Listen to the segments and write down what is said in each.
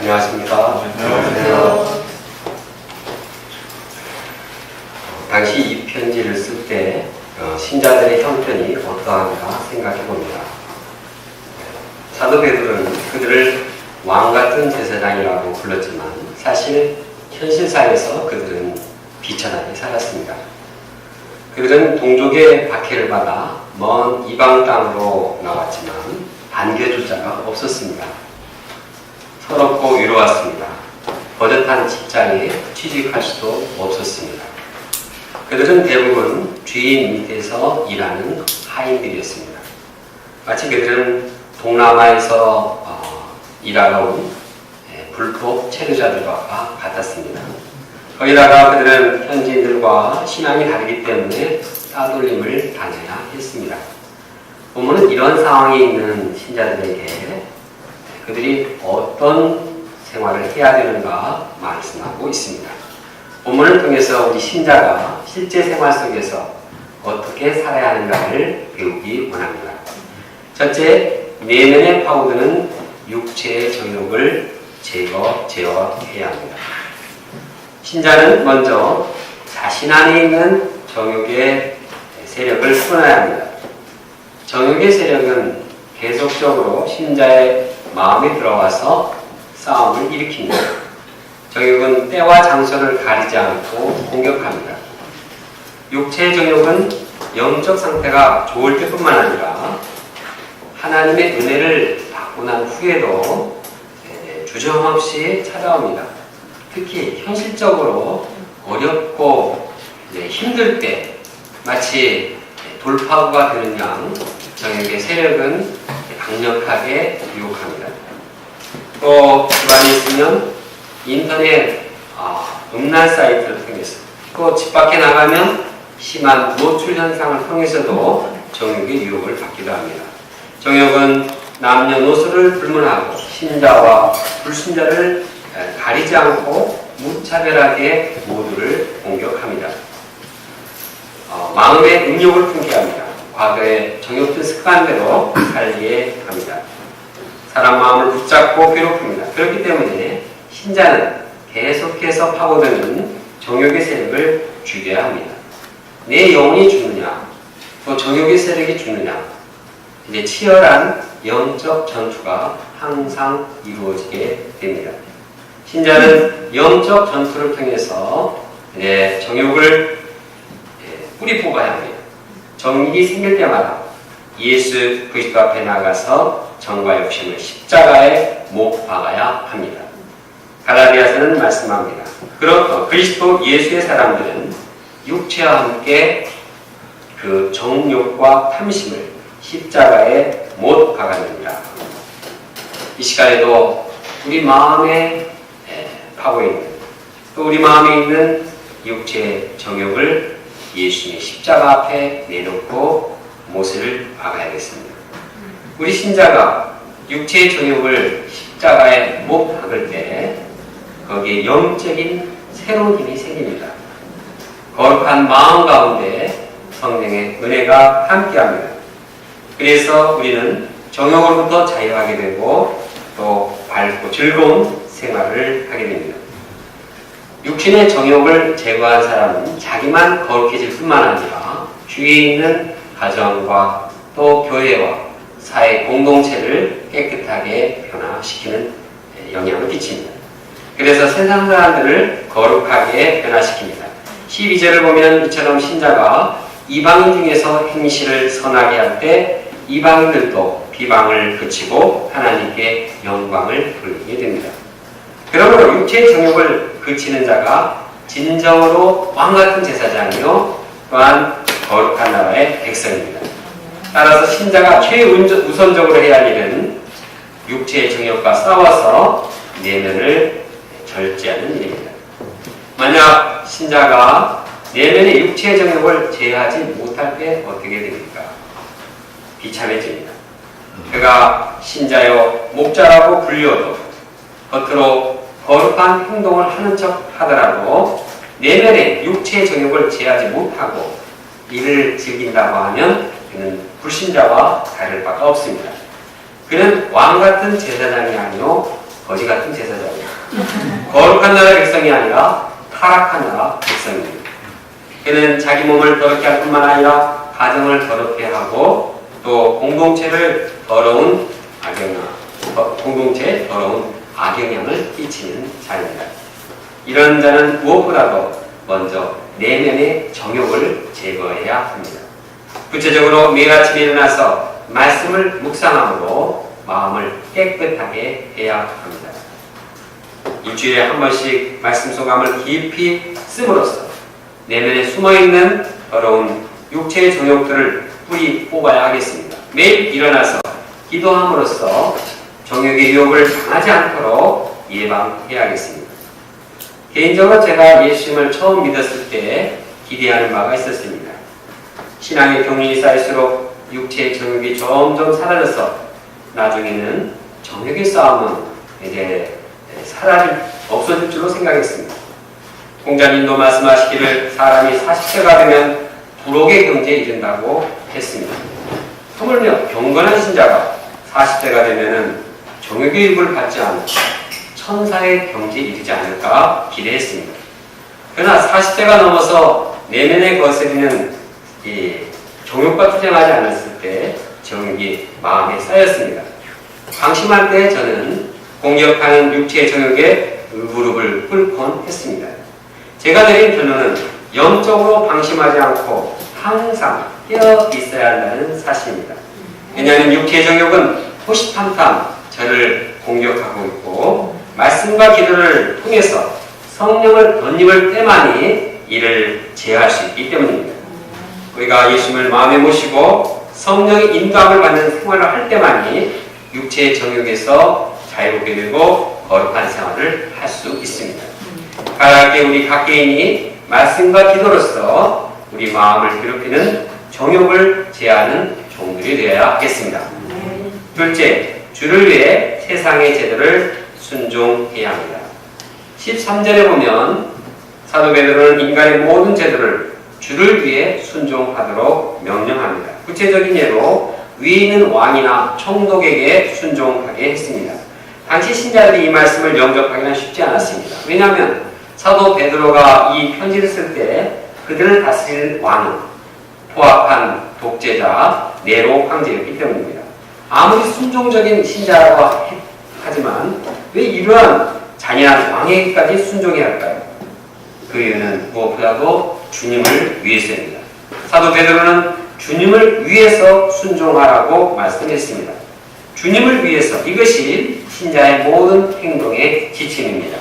안녕하십니까. 안녕하세요. 당시 이 편지를 쓸 때 신자들의 형편이 어떠한가 생각해 봅니다. 사도 베드로는 그들을 왕같은 제사장이라고 불렀지만 사실 현실사에서 그들은 비천하게 살았습니다. 그들은 동족의 박해를 받아 먼 이방 땅으로 나왔지만 반겨줄 없었습니다. 서럽고 외로웠습니다. 버젓한 직장에 취직할 수도 없었습니다. 그들은 대부분 주인 밑에서 일하는 하인들이었습니다. 마치 그들은 동남아에서 일하러 온 불법 체류자들과 같았습니다. 거기다가 그들은 현지인들과 신앙이 다르기 때문에 따돌림을 당해야 했습니다. 본문은 이런 상황에 있는 신자들에게 그들이 어떤 생활을 해야 되는가 말씀하고 있습니다. 본문을 통해서 우리 신자가 실제 생활 속에서 어떻게 살아야 하는가를 배우기 원합니다. 첫째, 내면에 파고드는 육체의 정욕을 제어해야 합니다. 신자는 먼저 자신 안에 있는 정욕의 세력을 끊어야 합니다. 정욕의 세력은 계속적으로 신자의 마음에 들어와서 싸움을 일으킵니다. 정욕은 때와 장소를 가리지 않고 공격합니다. 육체의 정욕은 영적 상태가 좋을 때뿐만 아니라 하나님의 은혜를 받고 난 후에도 주저함없이 찾아옵니다. 특히 현실적으로 어렵고 힘들 때 마치 돌파구가 되는 양 정욕의 세력은 강력하게 유혹합니다. 또 집안에 있으면 인터넷 음란 사이트를 통해서 또 집 밖에 나가면 심한 노출 현상을 통해서도 정욕의 유혹을 받기도 합니다. 정욕은 남녀노소를 불문하고 신자와 불신자를 가리지 않고 무차별하게 모두를 공격합니다. 마음의 음욕을 품게 합니다. 과거의 정욕된 습관대로 살게 합니다. 사람 마음을 붙잡고 괴롭힙니다. 그렇기 때문에 신자는 계속해서 파고드는 정욕의 세력을 죽여야 합니다. 내 영혼이 죽느냐, 또 정욕의 세력이 죽느냐, 이제 치열한 영적 전투가 항상 이루어지게 됩니다. 신자는 영적 전투를 통해서 정욕을 뿌리 뽑아야 합니다. 정욕이 생길 때마다 예수 그리스도 앞에 나가서 정과 욕심을 십자가에 못 박아야 합니다. 갈라디아서는 말씀합니다. 그렇고 그리스도 예수의 사람들은 육체와 함께 그 정욕과 탐심을 십자가에 못 박았느니라. 이 시간에도 우리 마음에 파고 있는 또 우리 마음에 있는 육체의 정욕을 예수님의 십자가 앞에 내놓고 못을 박아야겠습니다. 우리 신자가 육체의 정욕을 십자가에 못 박을 때 거기에 영적인 새로운 힘이 생깁니다. 거룩한 마음 가운데 성령의 은혜가 함께합니다. 그래서 우리는 정욕으로부터 자유하게 되고 또 밝고 즐거운 생활을 하게 됩니다. 육신의 정욕을 제거한 사람은 자기만 거룩해질 뿐만 아니라 주위에 있는 가정과 또 교회와 사회 공동체를 깨끗하게 변화시키는 영향을 끼칩니다. 그래서 세상 사람들을 거룩하게 변화시킵니다. 12절을 보면 이처럼 신자가 이방인 중에서 행실을 선하게 할 때 이방인들도 비방을 그치고 하나님께 영광을 돌리게 됩니다. 그러므로 육체의 정욕을 그치는 자가 진정으로 왕같은 제사장이요 또한 거룩한 나라의 백성입니다. 따라서 신자가 최우선적으로 해야 할 일은 육체의 정욕과 싸워서 내면을 절제하는 일입니다. 만약 신자가 내면의 육체의 정욕을 제어하지 못할 때 어떻게 됩니까? 비참해집니다. 그가 신자요 목자라고 불려도 겉으로 거룩한 행동을 하는 척 하더라도 내면의 육체의 정욕을 제어하지 못하고 이를 즐긴다고 하면 그는 불신자와 다를 바가 없습니다. 그는 왕같은 제사장이 아니요 거지 같은 제사장이에요. 거룩한 나라 백성이 아니라 타락한 나라 백성입니다. 그는 자기 몸을 더럽게 할 뿐만 아니라 가정을 더럽게 하고 또 공동체에 더러운 악영향을 끼치는 자입니다. 이런 자는 무엇보다도 먼저 내면의 정욕을 제거해야 합니다. 구체적으로 매일 아침에 일어나서 말씀을 묵상함으로 마음을 깨끗하게 해야 합니다. 일주일에 한 번씩 말씀 소감을 깊이 씀으로써 내면에 숨어있는 더러운 육체의 정욕들을 뿌리 뽑아야 하겠습니다. 매일 일어나서 기도함으로써 정욕의 유혹을 당하지 않도록 예방해야겠습니다. 개인적으로 제가 예수님을 처음 믿었을 때 기대하는 바가 있었습니다. 신앙의 경륜이 쌓일수록 육체의 정욕이 점점 사라져서 나중에는 정욕의 싸움은 이제 없어질 줄로 생각했습니다. 공자님도 말씀하시기를 사람이 40세가 되면 불옥의 경지에 이른다고 했습니다. 하물며 경건한 신자가 40세가 되면 정욕의 유혹을 받지 않고 천사의 경지에 이르지 않을까 기대했습니다. 그러나 40세가 넘어서 내면에 거스리는 정욕과 투쟁하지 않았을 때 정욕이 마음에 쌓였습니다. 방심할 때 저는 공격하는 육체의 정욕에 무릎을 꿇곤 했습니다. 제가 내린 결론은 영적으로 방심하지 않고 항상 깨어 있어야 한다는 사실입니다. 왜냐하면 육체의 정욕은 호시탐탐 저를 공격하고 있고 말씀과 기도를 통해서 성령을 덧입을 때만이 이를 제어할 수 있기 때문입니다. 우리가 예수님을 마음에 모시고 성령의 인도함을 받는 생활을 할 때만이 육체의 정욕에서 자유롭게 되고 거룩한 생활을 할 수 있습니다. 가라앉게 우리 각 개인이 말씀과 기도로서 우리 마음을 괴롭히는 정욕을 제하는 종들이 되어야 하겠습니다. 둘째, 주를 위해 세상의 제도를 순종해야 합니다. 13절에 보면 사도 베드로는 인간의 모든 제도를 주를 위해 순종하도록 명령합니다. 구체적인 예로 위에 있는 왕이나 총독에게 순종하게 했습니다. 당시 신자들이 이 말씀을 영접하기는 쉽지 않았습니다. 왜냐하면 사도 베드로가 이 편지를 쓸 때 그들을 다스릴 왕은 포악한 독재자 네로 황제였기 때문입니다. 아무리 순종적인 신자라고 하지만 왜 이러한 잔인한 왕에게까지 순종해야 할까요? 그 이유는 무엇보다도 주님을 위해서입니다. 사도 베드로는 주님을 위해서 순종하라고 말씀했습니다. 주님을 위해서, 이것이 신자의 모든 행동의 지침입니다.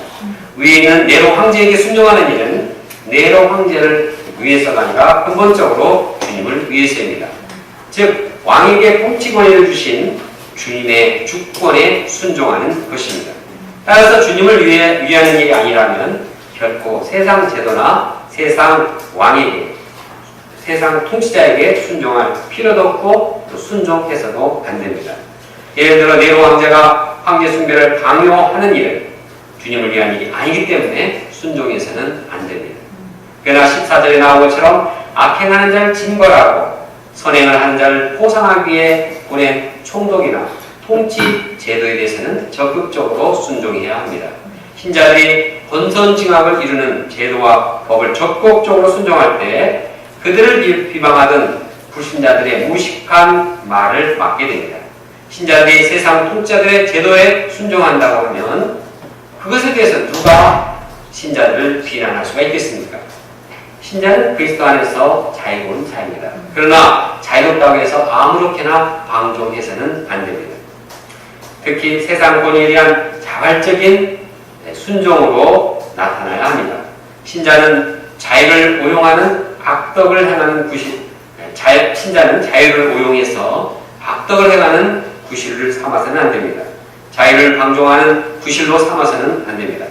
위에 있는 네로 황제에게 순종하는 일은 네로 황제를 위해서가 아니라 근본적으로 주님을 위해서입니다. 즉 왕에게 통치 권위를 주신 주님의 주권에 순종하는 것입니다. 따라서 주님을 위하는 일이 아니라면 결코 세상 제도나 세상 왕에게, 세상 통치자에게 순종할 필요도 없고 또 순종해서도 안 됩니다. 예를 들어 네로 황제가 황제 숭배를 강요하는 일은 주님을 위한 일이 아니기 때문에 순종해서는 안 됩니다. 그러나 14절에 나온 것처럼 악행하는 자를 징벌하고 선행을 하는 자를 포상하기 위해 보낸 총독이나 통치 제도에 대해서는 적극적으로 순종해야 합니다. 신자들이 권선징악을 이루는 제도와 법을 적극적으로 순종할 때 그들을 비방하던 불신자들의 무식한 말을 막게 됩니다. 신자들이 세상 통치자들의 제도에 순종한다고 하면 그것에 대해서 누가 신자들을 비난할 수가 있겠습니까? 신자는 그리스도 안에서 자유로운 자입니다. 그러나 자유롭다고 해서 아무렇게나 방종해서는 안 됩니다. 특히 세상 권위에 대한 자발적인 순종으로 나타나야 합니다. 신자는 자유를 오용하는 악덕을 행하는 신자는 자유를 오용해서 악덕을 행하는 구실을 삼아서는 안 됩니다. 자유를 방종하는 구실로 삼아서는 안 됩니다.